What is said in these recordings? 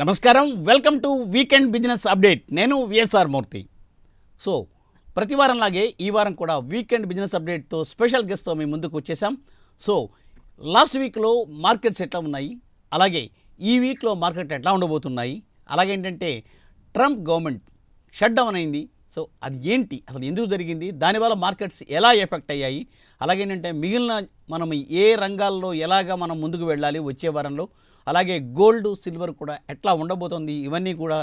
నమస్కారం, welcome to weekend business update. నేను VSR మూర్తి. So ప్రతి వారంలాగే ఈ వారం కూడా వీకెండ్ బిజినెస్ అప్డేట్తో స్పెషల్ గెస్ట్తో మీ ముందుకు వచ్చేసాం. సో లాస్ట్ వీక్లో మార్కెట్స్ ఎట్లా ఉన్నాయి, అలాగే ఈ వీక్లో మార్కెట్ ఎట్లా ఉండబోతున్నాయి, అలాగే ఏంటంటే ట్రంప్ గవర్నమెంట్ షట్ డౌన్ అయింది. సో అది ఏంటి, అసలు ఎందుకు జరిగింది, దానివల్ల మార్కెట్స్ ఎలా ఎఫెక్ట్ అయ్యాయి, అలాగేంటంటే మిగిలిన మనం ఏ రంగాల్లో ఎలాగా మనం ముందుకు వెళ్ళాలి వచ్చే వారంలో, అలాగే గోల్డ్ సిల్వర్ కూడా ఎట్లా ఉండబోతుంది, ఇవన్నీ కూడా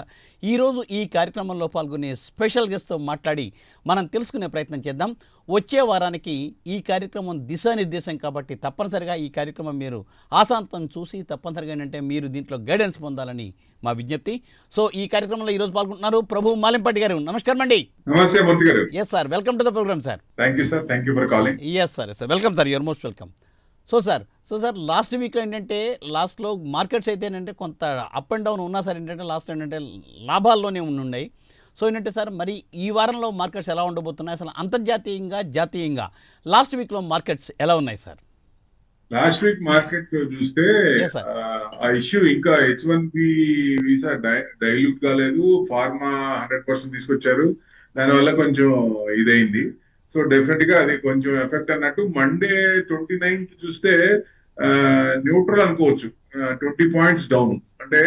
ఈరోజు ఈ కార్యక్రమంలో పాల్గొనే స్పెషల్ గెస్ట్తో మాట్లాడి మనం తెలుసుకునే ప్రయత్నం చేద్దాం. వచ్చే వారానికి ఈ కార్యక్రమం దిశానిర్దేశం కాబట్టి తప్పనిసరిగా ఈ కార్యక్రమం మీరు ఆశాంతం చూసి తప్పనిసరిగా ఏంటంటే మీరు దీంట్లో గైడెన్స్ పొందాలని మా విజ్ఞప్తి. సో ఈ కార్యక్రమంలో ఈరోజు పాల్గొంటున్నారు ప్రభు మాలింపాటి గారు. నమస్కారం అండి. నమస్తే మూర్తి గారు. Yes sir, welcome to the program sir. Thank you for calling. Yes sir, welcome sir, you're most welcome. So sir last వీక్లో ఏంటంటే లాస్ట్లో మార్కెట్స్ అయితే ఏంటంటే కొంత అప్ అండ్ డౌన్ ఉన్నా సార్ ఏంటంటే లాస్ట్ ఏంటంటే లాభాల్లోనే ఉన్నాయి. సో ఏంటంటే సార్ మరి ఈ వారంలో మార్కెట్స్ ఎలా ఉండబోతున్నాయి, అసలు అంతర్జాతీయంగా జాతీయంగా లాస్ట్ వీక్లో మార్కెట్స్ ఎలా ఉన్నాయి సార్? లాస్ట్ వీక్ మార్కెట్ చూస్తే ఆ ఇష్యూ ఇంకా H1B వీసా డైల్యూట్ కాలేదు, ఫార్మా 100% తీసుకొచ్చారు, దానివల్ల కొంచెం ఇదైంది. సో డెఫినెట్ గా అది కొంచెం ఎఫెక్ట్ అన్నట్టు. మండే 29 చూస్తే న్యూట్రల్ అనుకోవచ్చు, 20 పాయింట్స్ డౌన్, అంటే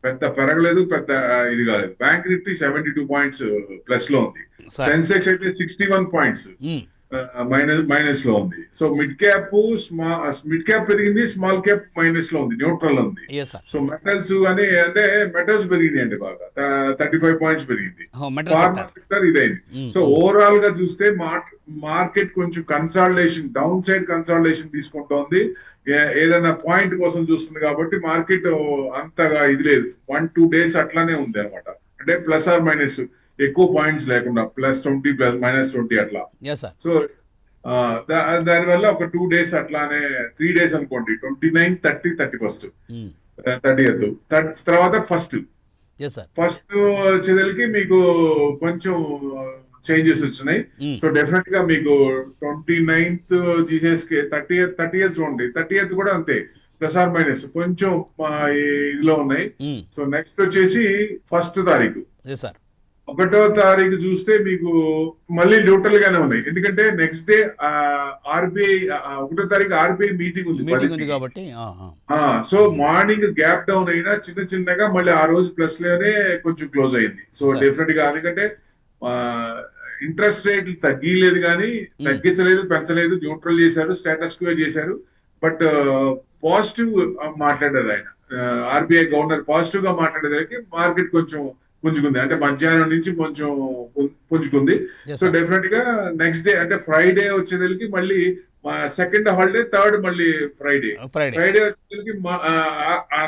పెద్ద పెరగలేదు, పెద్ద ఇది కాలేదు. బ్యాంక్ నిఫ్టీ 72 పాయింట్స్ ప్లస్ లో ఉంది, సెన్సెక్స్ అయితే 61 పాయింట్స్ మైనస్ లో ఉంది. సో మిడ్ క్యాప్ పెరిగింది, స్మాల్ క్యాప్ మైనస్ లో ఉంది, న్యూట్రల్ ఉంది. సో మెటల్స్ అని అంటే మెటల్స్ పెరిగింది అండి, బాగా 35 పాయింట్స్ పెరిగింది. ఫార్మా సెక్టర్ ఇదైంది. సో ఓవరాల్ గా చూస్తే మార్కెట్ కొంచెం కన్సాలిడేషన్, డౌన్ సైడ్ కన్సాలిడేషన్ తీసుకుంటోంది. ఏదైనా పాయింట్ కోసం చూస్తుంది కాబట్టి మార్కెట్ అంతగా ఇది లేదు, 1-2 డేస్ అట్లానే ఉంది అనమాట. అంటే ప్లస్ ఆర్ మైనస్, ఎక్కువ పాయింట్స్ లేకుండా +20 -20 అట్లా. సో దానివల్ల ఒక 2 డేస్ అట్లానే, 3 డేస్ అనుకోండి, 29, 30, 31, 30th తర్వాత ఫస్ట్ వచ్చేదలికి మీకు కొంచెం చేంజెస్ వచ్చినాయి. సో డెఫినెట్ గా మీకు 29th జీసెస్కి 30th చూడండి, 30th కూడా అంతే, ప్లస్ ఆర్ మైనస్ కొంచెం ఇదిలో ఉన్నాయి. సో నెక్స్ట్ వచ్చేసి 1st తారీఖు, 1వ తారీఖు చూస్తే మీకు మళ్ళీ న్యూట్రల్ గానే ఉన్నాయి. ఎందుకంటే నెక్స్ట్ డే ఆర్బీఐ 1వ తారీఖు ఆర్బీఐ మీటింగ్ ఉంది కాబట్టి. సో మార్నింగ్ గ్యాప్ డౌన్ అయినా చిన్నగా మళ్ళీ ఆ రోజు ప్లస్ లోనే కొంచెం క్లోజ్ అయింది. సో డెఫినెట్ గా ఎందుకంటే ఇంట్రెస్ట్ రేట్లు తగ్గలేదు కానీ తగ్గించలేదు, పెంచలేదు, న్యూట్రల్ చేశారు, స్టేటస్ క్వో చేశారు. బట్ పాజిటివ్ మాట్లాడారు ఆయన, ఆర్బీఐ గవర్నర్ పాజిటివ్ గా మాట్లాడేదానికి మార్కెట్ కొంచెం పుంజుకుంది, అంటే మధ్యాహ్నం నుంచి కొంచెం పుంజుకుంది. సో డెఫినెట్ గా నెక్స్ట్ డే అంటే ఫ్రైడే వచ్చేదానికి మళ్ళీ సెకండ్ హాలిడే, థర్డ్ మళ్ళీ ఫ్రైడే వచ్చేదానికి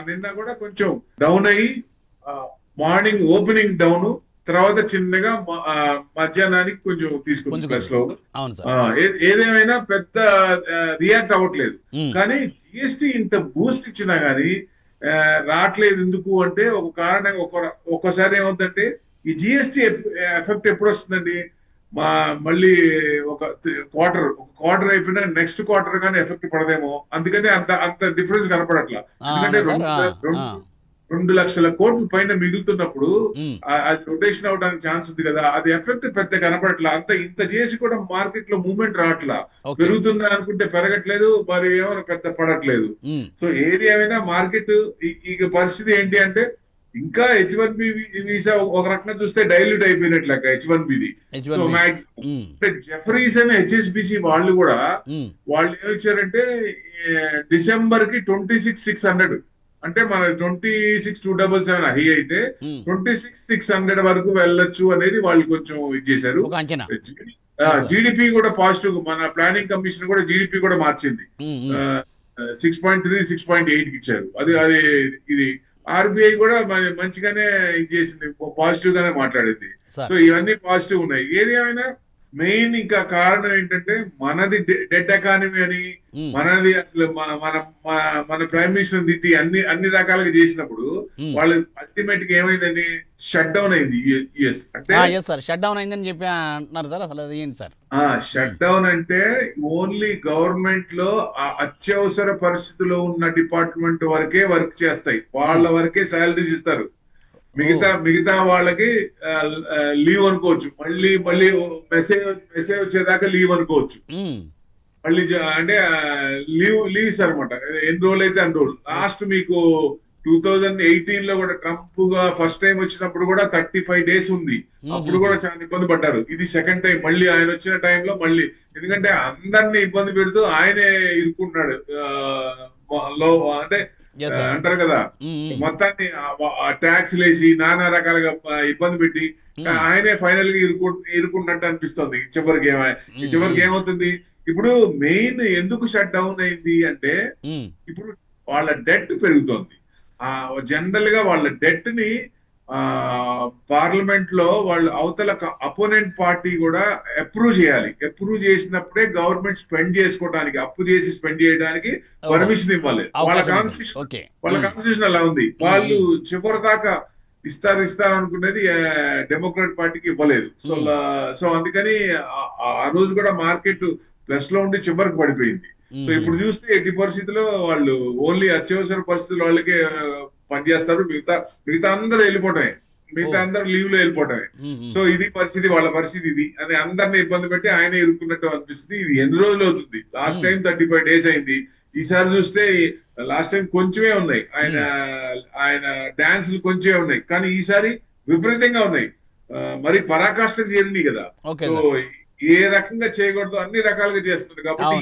నిన్న కూడా కొంచెం డౌన్ అయ్యి మార్నింగ్ ఓపెనింగ్ డౌన్, తర్వాత చిన్నగా మధ్యాహ్నానికి కొంచెం తీసుకుంది ప్లస్ లో. ఏదేమైనా పెద్ద రియాక్ట్ అవ్వట్లేదు. కానీ జిఎస్టీ ఇంత బూస్ట్ ఇచ్చినా గానీ రావట్లేదు. ఎందుకు అంటే ఒక కారణం, ఒక్కోసారి ఏమవుతుందంటే ఈ జిఎస్టీ ఎఫెక్ట్ ఎప్పుడు వస్తుందండి, మళ్ళీ ఒక క్వార్టర్ అయిపోయినా నెక్స్ట్ క్వార్టర్ కానీ ఎఫెక్ట్ పడదేమో, అందుకని అంత డిఫరెన్స్ కనపడట్లా. ఎందుకంటే 2 లక్షల కోట్ల పైన మిగులుతున్నప్పుడు అది రొటేషన్ అవడానికి ఛాన్స్ ఉంది కదా, అది ఎఫెక్ట్ పెద్ద కనపడట్లా. ఇంత చేసి కూడా మార్కెట్ లో మూవ్మెంట్ రావట్లా, పెరుగుతుందా అనుకుంటే పెరగట్లేదు, మరి ఏమైనా పెద్ద పడట్లేదు. సో ఏది ఏమైనా మార్కెట్ ఈ పరిస్థితి ఏంటి అంటే ఇంకా H1B వీసా ఒక రకంగా చూస్తే డైల్యూట్ అయిపోయినట్లక H1Bది. జెఫరీస్ అనే HSBC వాళ్ళు ఏమిచ్చారంటే డిసెంబర్ కి 26,600, అంటే మన 26,277 హై అయితే 26,600 వరకు వెళ్ళొచ్చు అనేది వాళ్ళు కొంచెం ఇది చేశారు. జీడిపి కూడా పాజిటివ్, మన ప్లానింగ్ కమిషన్ కూడా జీడిపి కూడా మార్చింది, 6.3, 6.8 కి ఇచ్చారు. అది ఇది ఆర్బీఐ కూడా మంచిగానే ఇది చేసింది, పాజిటివ్ గానే మాట్లాడింది. సో ఇవన్నీ పాజిటివ్ ఉన్నాయి. ఏది ఏమైనా మెయిన్ ఇంకా కారణం ఏంటంటే మనది డెట్ ఎకానమీ అని, ఉమ్, మనది అసలు మన ప్రైమ్ మినిస్టర్ తిట్టి అన్ని రకాలుగా చేసినప్పుడు ఉమ్. వాళ్ళు అల్టిమేట్ గా ఏమైందని షట్ డౌన్ అయింది యుఎస్. అంటే ఎస్ సార్, షట్ డౌన్ అయిందని చెప్పి అంటున్నారు సార్. అసలు అది ఏంటి సార్? షట్ డౌన్ అంటే ఓన్లీ గవర్నమెంట్ లో ఆ అత్యవసర పరిస్థితిలో ఉన్న డిపార్ట్మెంట్ వరకే వర్క్ చేస్తాయి, వాళ్ళ వరకే శాలరీస్ ఇస్తారు. మిగతా వాళ్ళకి లీవ్ అనుకోవచ్చు, మళ్ళీ మళ్ళీ మెసేజ్ వచ్చేదాకా లీవ్ అనుకోవచ్చు. ఉమ్, మళ్ళీ అంటే లీవ్స్ అనమాట, ఎన్ని రోజులు అయితే అన్ని రోజులు. లాస్ట్ మీకు 2018 లో కూడా ట్రంప్ గా ఫస్ట్ టైం వచ్చినప్పుడు కూడా 35 days ఉంది. అప్పుడు కూడా చాలా ఇబ్బంది పడ్డారు. ఇది సెకండ్ టైం మళ్ళీ ఆయన వచ్చిన టైంలో మళ్ళీ, ఎందుకంటే అందరినీ ఇబ్బంది పెడుతూ ఆయనే ఇరుక్కున్నాడు. లో అంటే yes sir. అంటారు కదా, మొత్తాన్ని ట్యాక్స్ లేసి నానా రకాలుగా ఇబ్బంది పెట్టి ఆయనే ఫైనల్ గా ఇరుకున్నట్టు అనిపిస్తుంది. చివరికి ఏమవుతుంది ఇప్పుడు, మెయిన్ ఎందుకు షట్ డౌన్ అయింది అంటే ఇప్పుడు వాళ్ళ డెట్ పెరుగుతోంది. జనరల్ గా వాళ్ళ డెట్ ని పార్లమెంట్ లో వాళ్ళు అవతల అపోనెంట్ పార్టీ కూడా అప్రూవ్ చేయాలి. అప్రూవ్ చేసినప్పుడే గవర్నమెంట్ స్పెండ్ చేసుకోవడానికి, అప్పు చేసి స్పెండ్ చేయడానికి పర్మిషన్ ఇవ్వాలి. వాళ్ళ కాన్స్టిట్యూషన్ అలా ఉంది. వాళ్ళు చివరి దాకా ఇస్తారు అనుకునేది డెమోక్రాట్ పార్టీకి ఇవ్వలేదు. సో అందుకని ఆ రోజు కూడా మార్కెట్ ప్లస్ లో ఉండి చివరికి పడిపోయింది. సో ఇప్పుడు చూస్తే ఎట్టి పరిస్థితుల్లో వాళ్ళు ఓన్లీ అత్యవసర పరిస్థితుల వాళ్ళకే పనిచేస్తారు, మిగతా అందరూ వెళ్ళిపోవటమే, మిగతా అందరూ లీవ్ లో వెళ్ళిపోవటమే. సో ఇది పరిస్థితి, వాళ్ళ పరిస్థితి ఇది అని అందరినీ ఇబ్బంది పెట్టి ఆయనే ఇరుక్కున్నట్టు అనిపిస్తుంది. ఇది ఎన్ని రోజులు అవుతుంది? లాస్ట్ టైం 35 days అయింది. ఈసారి చూస్తే లాస్ట్ టైం కొంచెమే ఉన్నాయి, ఆయన డాన్సులు కొంచెమే ఉన్నాయి, కానీ ఈసారి విపరీతంగా ఉన్నాయి. మరి పరాకాష్ఠకు చేరినాయి కదా. సో ఏ రకంగా చేయకూడదు అన్ని రకాలుగా చేస్తుంది. కాబట్టి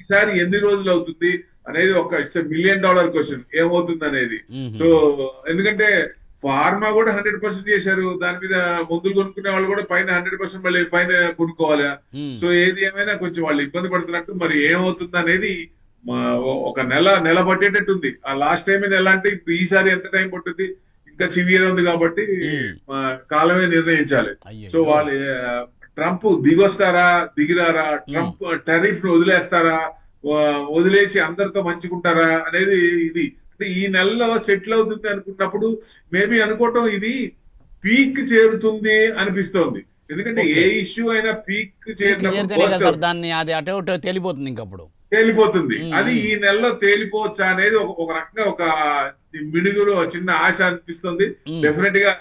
ఈసారి ఎన్ని రోజులు అవుతుంది అనేది ఒక $1 million క్వశ్చన్, ఏమవుతుంది అనేది. సో ఎందుకంటే ఫార్మా కూడా 100% చేశారు, దాని మీద మందులు కొనుక్కునే వాళ్ళు కూడా పైన 100% మళ్ళీ పైన కొనుక్కోవాలి. సో ఏది ఏమైనా కొంచెం వాళ్ళు ఇబ్బంది పడుతున్నట్టు, మరి ఏమవుతుంది అనేది ఒక నెల పట్టేటట్టుంది. ఆ లాస్ట్ టైం నెల అంటే ఇప్పుడు ఈసారి ఎంత టైం పట్టుద్ది, ఇంకా సివియర్ ఉంది కాబట్టి కాలమే నిర్ణయించాలి. సో వాళ్ళు ట్రంప్ దిగొస్తారా దిగిరారా, ట్రంప్ టారిఫ్ వదిలేస్తారా, వదిలేసి అందరితో మంచుకుంటారా అనేది ఇది. అంటే ఈ నెలలో సెటిల్ అవుతుంది అనుకున్నప్పుడు మేబీ అనుకోవటం ఇది పీక్ చేరుతుంది అనిపిస్తోంది. ఎందుకంటే ఏ ఇష్యూ అయినా పీక్ తేలిపోతుంది. అది ఈ నెలలో తేలిపోవచ్చా అనేది ఒక రకంగా ఒక మిడుగులో చిన్న ఆశ అనిపిస్తుంది. డెఫినెట్ గా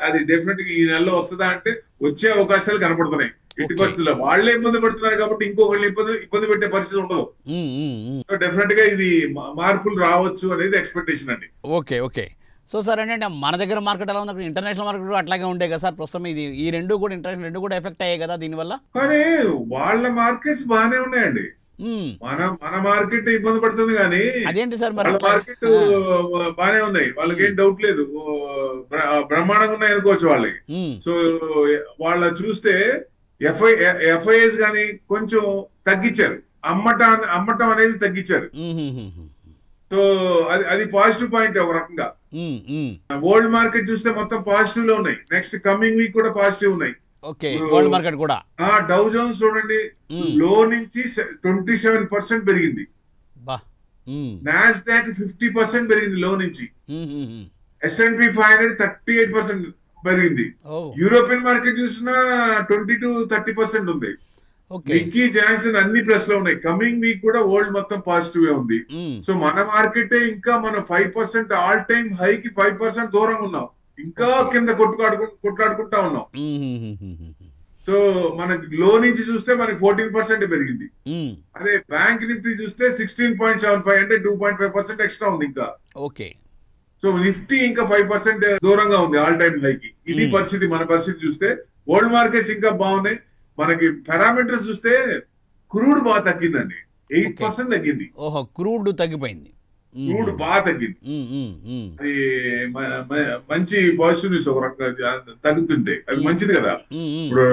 ఈ నెలలో వస్తుందా అంటే వచ్చే అవకాశాలు కనపడుతున్నాయి. ఎట్టి పరిస్థితుల్లో వాళ్ళే ఇబ్బంది పడుతున్నారు కాబట్టి ఇంకొకళ్ళు ఇబ్బంది పెట్టే పరిస్థితి ఉండదు. డెఫినెట్ గా ఇది మార్పులు రావచ్చు అనేది ఎక్స్పెక్టేషన్ అండి. ఓకే. సో సార్ ఏంటంటే మన దగ్గర మార్కెట్ ఎలా ఉంది, ఇంటర్నేషనల్ మార్కెట్ కూడా అట్లాగే ఉండే కదా సార్ ప్రస్తుతం. ఈ రెండు కూడా ఎఫెక్ట్ అయ్యాయి కదా దీనివల్ల. కానీ వాళ్ళ మార్కెట్స్ బాగానే ఉన్నాయండి. మన మార్కెట్ ఇబ్బంది పడుతుంది కానీ అదేంటి సార్ వాళ్ళ మార్కెట్ బాగానే ఉన్నాయి, వాళ్ళకి ఏం డౌట్ లేదు, బ్రహ్మాండంగా ఉన్నాయి అనుకోవచ్చు వాళ్ళకి. సో వాళ్ళ చూస్తే ఎఫ్ఐఎస్ గాని కొంచెం తగ్గించారు, అమ్మటం అనేది తగ్గించారు. సో అది పాజిటివ్ పాయింట్ ఒక రకంగా. వరల్డ్ మార్కెట్ చూస్తే మొత్తం పాజిటివ్ లో ఉన్నాయి. నెక్స్ట్ కమింగ్ వీక్ కూడా పాజిటివ్ ఉన్నాయి. వరల్డ్ మార్కెట్ కూడా డౌ జోన్స్ చూడండి, లో నుంచి 27% పెరిగింది. నాస్డాక్ 50% పెరిగింది లో నుంచి. S&P 500 38% పెరిగింది. యూరోపియన్ మార్కెట్ చూసినా 20-30% ఉంది. నిక్కీ జాన్సన్ అన్ని ప్లస్ లో ఉన్నాయి. కమింగ్ వీక్ కూడా వరల్డ్ మొత్తం పాజిటివ్ ఉంది. సో మన మార్కెట్ ఇంకా మనం 5% ఆల్ టైమ్ హైకి 5% దూరంగా ఉన్నాం, ఇంకా కింద కొట్లాడుకుంటా ఉన్నాం. సో మనకి లో నుంచి చూస్తే మనకి 14% పెరిగింది. అదే బ్యాంక్ నిఫ్టీ చూస్తే 16.75 అంటే 2.5% ఎక్స్ట్రా ఉంది ఇంకా. సో నిఫ్టీ ఇంకా 5% దూరంగా ఉంది ఆల్ టైమ్ హైకి. ఇది పరిస్థితి, మన పరిస్థితి చూస్తే. వరల్డ్ మార్కెట్స్ ఇంకా బాగున్నాయి. మనకి పారామీటర్స్ చూస్తే క్రూడ్ బాగా తగ్గిందండి, 8% తగ్గింది. క్రూడ్ తగ్గిపోయింది, క్రూడ్ బాగా తగ్గింది. అది మంచి పాజిటివ్ న్యూస్. ఒక రకంగా తగ్గుతుంటే అది మంచిది కదా. ఇప్పుడు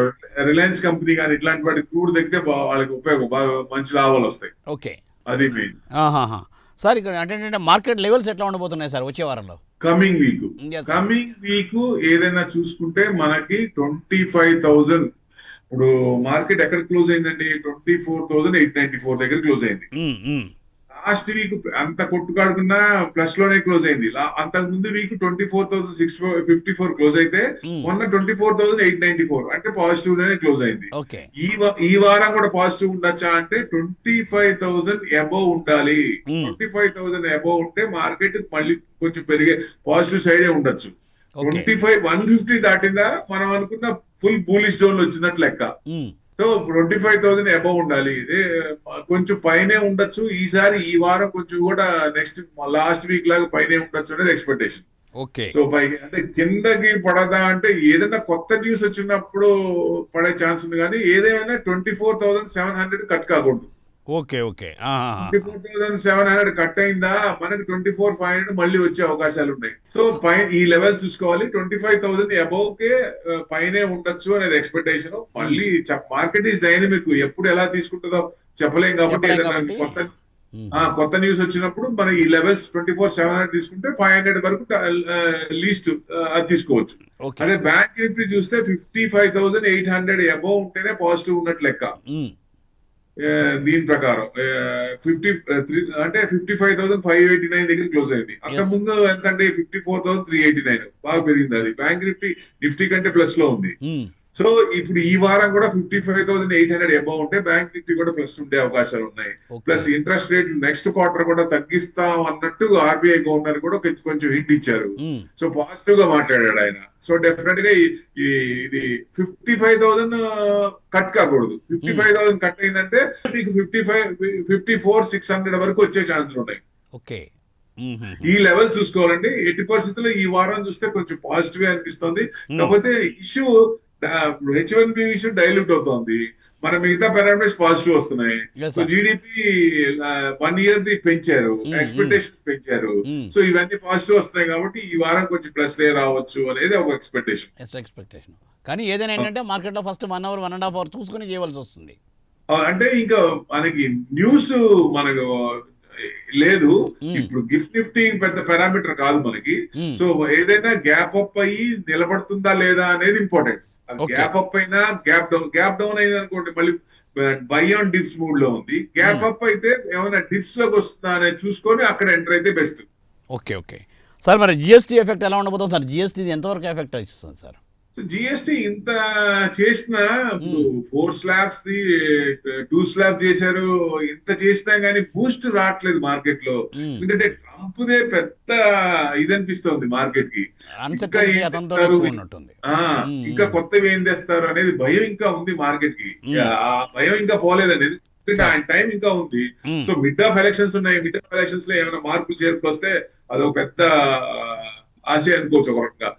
రిలయన్స్ కంపెనీ కానీ ఇట్లాంటి వాటి క్రూడ్ తగ్గితే వాళ్ళకి ఉపయోగం, బాగా మంచి లాభాలు వస్తాయి. అది మెయిన్. సార్ ఇక్కడ అంటే మార్కెట్ లెవెల్స్ ఎట్లా ఉండబోతున్నాయి సార్ వచ్చే వారంలో? కమింగ్ వీక్ ఏదైనా చూసుకుంటే మనకి 25,000 ఇప్పుడు మార్కెట్ ఎక్కడ క్లోజ్ అయిందండి? 24,894 దగ్గర క్లోజ్ అయింది. లాస్ట్ వీక్ అంత కొట్టుకాడుకున్నా ప్లస్ లోనే క్లోజ్ అయింది. అంతకు ముందు వీక్ 24,654 క్లోజ్ అయితే మొన్న 24,894 అంటే పాజిటివ్ లోనే క్లోజ్ అయింది. ఓకే. ఈ వారం కూడా పాజిటివ్ ఉండొచ్చా అంటే 25,000 అబౌవ్ ఉండాలి. 25,000 అబౌవ్ ఉంటే మార్కెట్ మళ్ళీ కొంచెం పెరిగే పాజిటివ్ సైడే ఉండొచ్చు. 150 దాటిందా మనం అనుకున్న ఫుల్ బూలిష్ జోన్ వచ్చినట్లు లెక్క. సో 25,000 అబౌవ్ ఉండాలి. ఇదే కొంచెం పైనే ఉండొచ్చు ఈసారి. ఈ వారం కొంచెం కూడా నెక్స్ట్ లాస్ట్ వీక్ లాగా పైనే ఉండొచ్చు అనేది ఎక్స్పెక్టేషన్. ఓకే. సో పైకి అంటే కిందకి పడదా అంటే ఏదైనా కొత్త న్యూస్ వచ్చినప్పుడు పడే ఛాన్స్ ఉంది, కానీ ఏదేమైనా 24,700 కట్ కాకూడదు. ఓకే. ఓకే. 24,700 కట్ అయిందా మనకి 24,500 మళ్ళీ వచ్చే అవకాశాలు ఉన్నాయి. సో పైన ఈ లెవెల్ చూసుకోవాలి. 25,000 అబౌవ్ కే పైనే ఉండొచ్చు అనేది ఎక్స్పెక్టేషన్. మళ్ళీ మార్కెట్ ఈస్ డైనమిక్, ఎప్పుడు ఎలా తీసుకుంటుందో చెప్పలేం కాబట్టి ఏదైనా కొత్త న్యూస్ వచ్చినప్పుడు మన ఈ లెవెల్స్ 24,700 తీసుకుంటే 500 వరకు లీస్ట్ అది తీసుకోవచ్చు. అదే బ్యాంక్ నిఫ్టీ చూస్తే 55,800 అబౌవ్ ఉంటేనే పాజిటివ్ ఉన్నట్లు లెక్క. దీని ప్రకారం 55,589 దగ్గర క్లోజ్ అయింది. అంతకుముందు ఎంత అంటే 54,389 బాగా పెరిగింది. అది బ్యాంక్ నిఫ్టీ కంటే ప్లస్ లో ఉంది. సో ఇప్పుడు ఈ వారం కూడా 55,800 అబౌవ్ ఉంటే బ్యాంక్ నిఫ్టీ కూడా ప్లస్ ఉండే అవకాశాలు ఉన్నాయి. Plus interest rate next quarter కూడా తగ్గిస్తాం అన్నట్టు ఆర్బీఐ గవర్నర్ కూడా కొంచెం హింట్ ఇచ్చారు. సో పాజిటివ్ గా మాట్లాడాడు ఆయన. సో డెఫినెట్ గా ఇది 55,000 కట్ కాకూడదు. 55,000 కట్ అయిందంటే మీకు 54,600 వరకు వచ్చే ఛాన్సులు ఉన్నాయి. ఓకే. ఈ లెవెల్ చూసుకోవాలండి. ఎట్టి పరిస్థితుల్లో ఈ వారం చూస్తే కొంచెం పాజిటివ్ అనిపిస్తుంది. కాకపోతే ఇష్యూ H1B ఇష్యూ డైల్యూట్ అవుతోంది. మన మిగతా పారామీటర్స్ పాజిటివ్ వస్తున్నాయి. సో జీడిపి 1 year ది పెంచారు, ఎక్స్పెక్టేషన్ పెంచారు. సో ఇవన్నీ పాజిటివ్ వస్తున్నాయి కాబట్టి ఈ వారం కొంచెం ప్లస్ లే రావచ్చు అనేది ఒక ఎక్స్పెక్టేషన్. కానీ ఏదైనా ఏంటంటే మార్కెట్ లో ఫస్ట్ 1 hour 1.5 hour చూసుకుని చేయవలసి వస్తుంది. అంటే ఇంకా మనకి న్యూస్ మనకు లేదు. ఇప్పుడు గిఫ్ట్ నిఫ్టీ పెద్ద పారామీటర్ కాదు మనకి. సో ఏదైనా గ్యాప్ అప్ అయ్యి నిలబడుతుందా లేదా అనేది ఇంపార్టెంట్. గ్యాప్ అప్ అయినా గ్యాప్ డౌన్ అయింది అనుకోండి మళ్ళీ బై ఆన్ డిప్స్ మూడ్ లో ఉంది. గ్యాప్ అప్ అయితే ఏమైనా డిప్స్ లోకి వస్తుందా అనేది చూసుకొని అక్కడ ఎంటర్ అయితే బెస్ట్. ఓకే. ఓకే సార్, మరి జిఎస్టీ ఎఫెక్ట్ ఎలా ఉండబోతుంది సార్? జిఎస్టీ ఎంతవరకు ఎఫెక్ట్ ఇస్తుంది సార్? జిఎస్టీ ఇంత చేసినా ఇప్పుడు 4 స్లాబ్స్ 2 స్లాబ్ చేశారు. ఇంత చేసినా గానీ బూస్ట్ రావట్లేదు మార్కెట్ లో. ఎందుకంటే ట్రంప్దే పెద్ద ఇది అనిపిస్తోంది మార్కెట్ కి. ఇంకా కొత్తవి ఏం తెస్తారు అనేది భయం ఇంకా ఉంది మార్కెట్ కి. ఆ భయం ఇంకా పోలేదండి, ఎందుకంటే ఆయన టైం ఇంకా ఉంది. సో మిడ్ ఆఫ్ ఎలక్షన్స్ ఉన్నాయి. మిడ్ ఆఫ్ ఎలక్షన్స్ లో ఏమైనా మార్పులు చేర్పులు వస్తే అదొక పెద్ద ఆశ అనుకోవచ్చు ఒక రకంగా.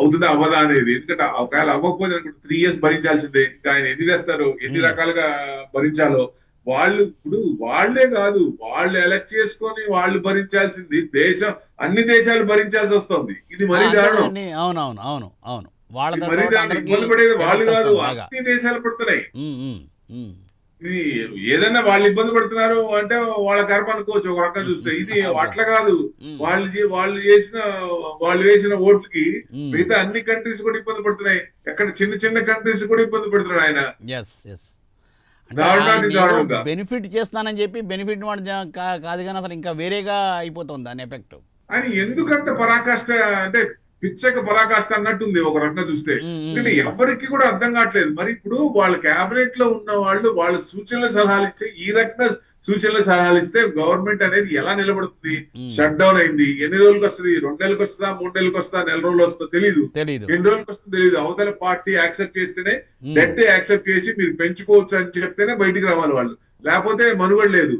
అవుతుందా అవ్వదా అనేది. ఎందుకంటే ఒకవేళ అవ్వకపోతే 3 years భరించాల్సిందే. ఇంకా ఆయన ఎన్ని తెస్తారు, ఎన్ని రకాలుగా భరించాలో ఇప్పుడు వాళ్లే కాదు, వాళ్ళు ఎలక్ట్ చేసుకొని వాళ్ళు భరించాల్సింది అన్ని దేశాలు భరించాల్సి వస్తుంది. ఇది మరీ దారుణం. ఇబ్బంది పడేది వాళ్ళు కాదు, అన్ని దేశాలు పడుతున్నాయి. ఇది ఏదన్నా వాళ్ళు ఇబ్బంది పడుతున్నారు అంటే వాళ్ళ కర్మ అనుకోవచ్చు ఒక రకంగా చూస్తే. ఇది అట్లా కాదు, వాళ్ళు వేసిన ఓట్లకి మిగతా అన్ని కంట్రీస్ కూడా ఇబ్బంది పడుతున్నాయి. ఎక్కడ చిన్న చిన్న కంట్రీస్ కూడా ఇబ్బంది పడుతున్నాడు ఆయన. బెనిఫిట్ చేస్తానని చెప్పి బెనిఫిట్ కాదు కానీ అసలు ఇంకా వేరేగా అయిపోతుంది దాని ఎఫెక్ట్. అని ఎందుకంత పరాకాష్ట అంటే పిచ్చక పరాకాష్ట అన్నట్టుంది ఒక రకంగా చూస్తే. ఎందుకంటే ఎవరికి కూడా అర్థం కావట్లేదు. మరి ఇప్పుడు వాళ్ళ క్యాబినెట్ లో ఉన్న వాళ్ళ సూచనలు సలహాలు ఇచ్చే ఈ రకంగా సూచనలు సలహాలు ఇస్తే గవర్నమెంట్ అనేది ఎలా నిలబడుతుంది? షట్ డౌన్ అయింది. ఎన్ని రోజులకు వస్తుంది? 2 నెలలకు వస్తుందా, 3 నెలలకు వస్తుందా, 4 రోజులు వస్తుందో తెలియదు. ఎన్ని రోజులకు వస్తుందో తెలియదు. అవతల పార్టీ యాక్సెప్ట్ చేస్తేనే, డెట్ యాక్సెప్ట్ చేసి మీరు పెంచుకోవచ్చు అని చెప్తేనే బయటికి రావాలి వాళ్ళు, లేకపోతే మనుగడ లేదు.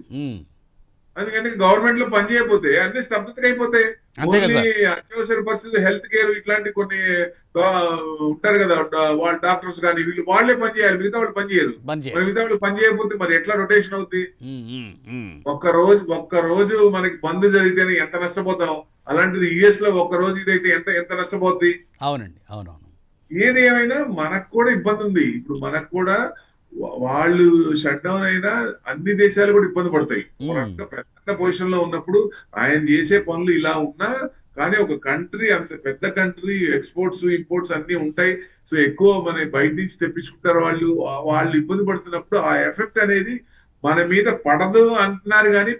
అందుకని గవర్నమెంట్ లో పని చేయకపోతే అన్ని స్తబ్దతగా అయిపోతాయి. అత్యవసర పరిస్థితులు, హెల్త్ కేర్ ఇట్లాంటి కొన్ని ఉంటారు కదా వాళ్ళ డాక్టర్స్ కానీ వీళ్ళు వాళ్ళే పని చేయాలి, మిగతా వాళ్ళు పని చేయరు. మిగతా వాళ్ళు పని చేయకపోతే మరి ఎట్లా రొటేషన్ అవుతుంది? ఒక్క రోజు మనకి బంద్ జరిగితేనే ఎంత నష్టపోతాం. అలాంటిది యుఎస్ లో ఒక్క రోజు ఇదైతే ఎంత నష్టపోద్ది. అవునండి, అవునవును. ఏది ఏమైనా మనకు కూడా ఇబ్బంది ఉంది. ఇప్పుడు మనకు కూడా వాళ్ళు షట్ డౌన్ అయినా అన్ని దేశాలు కూడా ఇబ్బంది పడతాయి. పెద్ద పొజిషన్ లో ఉన్నప్పుడు ఆయన చేసే పనులు ఇలా ఉన్నా కానీ ఒక కంట్రీ అంత పెద్ద కంట్రీ, ఎక్స్పోర్ట్స్ ఇంపోర్ట్స్ అన్ని ఉంటాయి. సో ఎక్కువ మన బయట నుంచి తెప్పించుకుంటారు వాళ్ళు. వాళ్ళు ఇబ్బంది పడుతున్నప్పుడు ఆ ఎఫెక్ట్ అనేది మన మీద పడదు అంటున్నారు, కానీ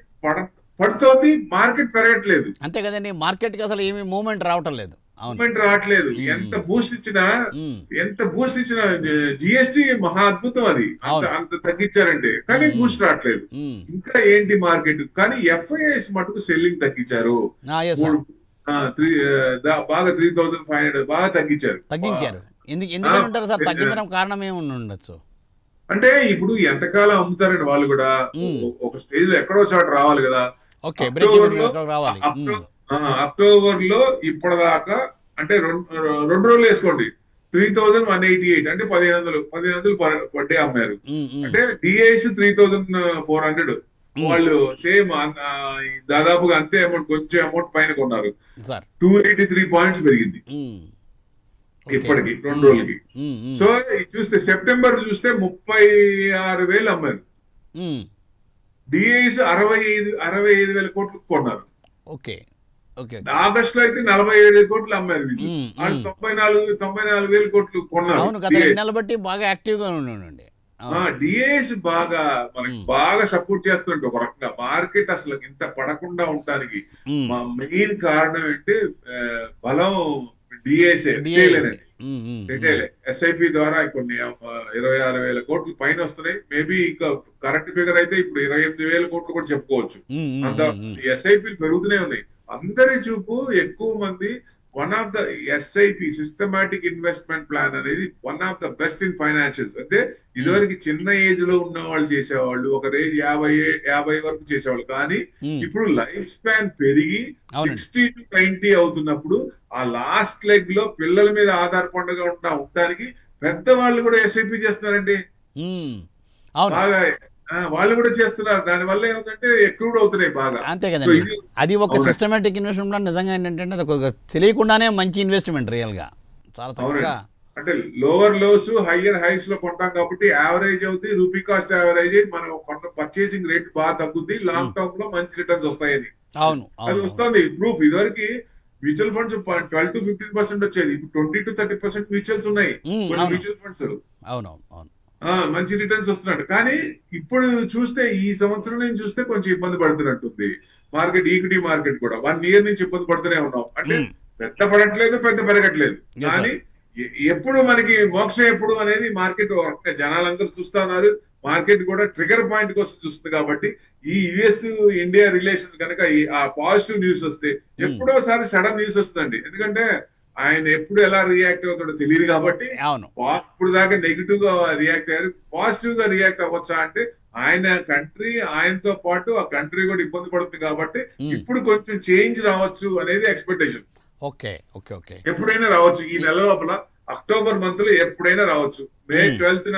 పడుతోంది. మార్కెట్ పెరగట్లేదు, అంతే కదండి, మార్కెట్కి అసలు ఏమీ మూమెంట్ రావటం లేదు. అవును. మూమెంట్ రావట్లేదు. ఎంత బూస్ట్ ఇచ్చినా జిఎస్టి మహా అద్భుతం, అది అంత అంత తగ్గించారంటే, కానీ బూస్ట్ రావట్లేదు. ఇంకా ఏంటి మార్కెట్, కానీ ఎఫ్ఐఎస్ మటుకు సెల్లింగ్ తగ్గించారు. బాగా 3,500 బాగా తగ్గించారు. ఎందుకని ఉంటారు సార్? తగ్గించడం కారణం ఏమి ఉండొచ్చు? అంటే ఇప్పుడు ఎంతకాలం అమ్ముతారండి వాళ్ళు కూడా, ఒక స్టేజ్ లో ఎక్కడో చోట రావాలి కదా. ఓకే, అక్టోబర్ లో ఇప్పటిదాకా అంటే 2 రోజులు వేసుకోండి, 3,188 అంటే 1,500 పర్ డే అమ్మారు. అంటే డిఐస్ 3,400. వాళ్ళు సేమ్ దాదాపుగా అంతే అమౌంట్, కొంచెం అమౌంట్ పైన కొన్నారు. 283 పాయింట్స్ పెరిగింది ఇప్పటికి 2 రోజులకి. సో చూస్తే సెప్టెంబర్ చూస్తే 36,000 అమ్మారు. డిఐస్ 65,000 కోట్లు కొన్నారు. ఆగస్ట్ లో అయితే 47 కోట్లు అమ్మారు వీళ్ళు. వాళ్ళు 94,000 కోట్లు కొన్నారు. బట్టి బాగా యాక్టివ్ గా ఉండండి. డిఐస్ బాగా మనకి బాగా సపోర్ట్ చేస్తుంటే ఒక రకంగా మార్కెట్ అసలు ఇంత పడకుండా ఉండడానికి మా మెయిన్ కారణం ఏంటి, బలం డిఐసే, రిటైల్. ఎస్ఐపి ద్వారా కొన్ని 26,000 కోట్లు పైన వస్తున్నాయి. మేబీ ఇంకా కరెక్ట్ ఫిగర్ అయితే ఇప్పుడు 28,000 కోట్లు కూడా చెప్పుకోవచ్చు. అంత ఎస్ఐపి పెరుగుతూనే ఉన్నాయి. అందరి చూపు ఎక్కువ మంది one of the SIP systematic investment plan అనేది one of the best in financials. అంటే ఇదివరకు చిన్న ఏజ్ లో ఉన్న వాళ్ళు చేసేవాళ్ళు, ఒక రేంజ్ 50 వరకు చేసేవాళ్ళు. కానీ ఇప్పుడు లైఫ్ స్పాన్ పెరిగి 60 to 90 అవుతున్నప్పుడు ఆ లాస్ట్ లెగ్ లో పిల్లల మీద ఆధారపడగా ఉండడానికి పెద్దవాళ్ళు కూడా ఎస్ఐపి చేస్తున్నారండి. బాగా వాళ్ళు కూడా చేస్తున్నారు. దాని వల్ల ఏమంటే ఎక్కువ అవుతున్నాయి బాగా. అంతే కదండి, అది ఒక సిస్టమేటిక్ ఇన్వెస్ట్మెంట్. నిజంగా ఏంటంటే అది తెలియకుండానే మంచి ఇన్వెస్ట్మెంట్ రియల్ గా. చాలా తక్కువగా అంటే లోవర్ లోస్ హైయర్ హైస్ లో కొంటాం కాబట్టి యావరేజ్ అవుతుంది. రూపీ కాస్ట్ యావరేజ్ మనం కొన్న పర్చేసింగ్ రేట్ బాగా తగ్గుద్ది. లాంగ్ టర్మ్ లో మంచి రిటర్న్స్ వస్తాయని అది వస్తుంది ప్రూఫ్. ఇదివరకు మ్యూచువల్ ఫండ్స్ 12 to 15% వచ్చేది, ఇప్పుడు 20 to 30% మ్యూచువల్స్ ఉన్నాయి మ్యూచువల్ ఫండ్స్. మంచి రిటర్న్స్ వస్తున్నట్టు. కానీ ఇప్పుడు చూస్తే ఈ సంవత్సరం నుంచి చూస్తే కొంచెం ఇబ్బంది పడుతున్నట్టుంది మార్కెట్. ఈక్విటీ మార్కెట్ కూడా 1 year నుంచి ఇబ్బంది పడుతూనే ఉన్నాం. అంటే పెద్ద పడట్లేదు, పెద్ద పెరగట్లేదు. కానీ ఎప్పుడు మనకి మోక్షం ఎప్పుడు అనేది మార్కెట్ జనాలందరూ చూస్తున్నారు. మార్కెట్ కూడా ట్రిగర్ పాయింట్ కోసం చూస్తుంది. కాబట్టి ఈ యుఎస్ ఇండియా రిలేషన్స్ కనుక ఆ పాజిటివ్ న్యూస్ వస్తే, ఎప్పుడోసారి సడన్ న్యూస్ వస్తుందండి. ఎందుకంటే ఆయన ఎప్పుడు ఎలా రియాక్ట్ అవుతాడో తెలియదు కాబట్టి. ఇప్పుడు దాకా నెగిటివ్ గా రియాక్ట్ అయ్యారు, పాజిటివ్ గా రియాక్ట్ అవ్వచ్చా అంటే ఆయన కంట్రీ, ఆయనతో పాటు ఆ కంట్రీ కూడా ఇబ్బంది పడుతుంది. కాబట్టి ఇప్పుడు కొంచెం చేంజ్ రావచ్చు అనేది ఎక్స్పెక్టేషన్. ఎప్పుడైనా రావచ్చు ఈ నెల లోపల, అక్టోబర్ మంత్ లో ఎప్పుడైనా రావచ్చు. May 12th